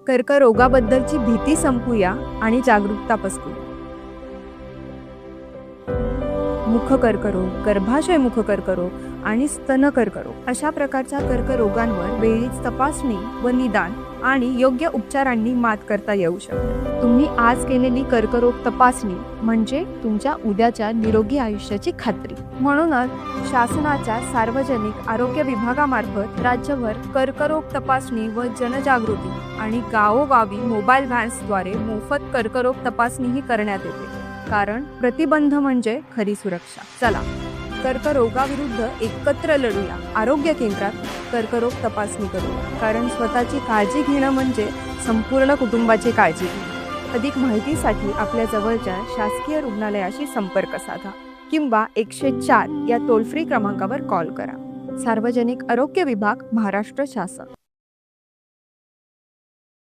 कर्करोगाबद्दलची भीती संपूया आणि जागरूकता पसरूया. मुखकर्करोग, गर्भाशय मुखकर्करोग आणि स्तन कर्करोग अशा प्रकारच्या कर्करोगांवर वेळीच तपासणी व निदान आणि योग्य उपचारांनी मात करता येऊ शकते. तुम्ही आज केलेली कर्करोग तपासणी म्हणजे तुमच्या उद्याच्या निरोगी आयुष्याची खात्री. म्हणूनच शासनाच्या सार्वजनिक आरोग्य विभागामार्फत राज्यभर कर्करोग तपासणी व जनजागृती आणि गावोगावी मोबाईल व्हॅन्सद्वारे मोफत कर्करोग तपासणीही करण्यात येते. कारण प्रतिबंध म्हणजे खरी सुरक्षा. चला, कर्करोगाविरुद्ध एकत्र लढूया. आरोग्य केंद्रात कर्करोग तपासणी करूया. कारण स्वतःची काळजी घेणं म्हणजे संपूर्ण कुटुंबाची काळजी घेणं. अधिक माहितीसाठी आपल्या जवळच्या शासकीय रुग्णालयाशी संपर्क साधा किंवा 104 या टोल फ्री क्रमांकावर कॉल करा. सार्वजनिक आरोग्य विभाग, महाराष्ट्र शासन.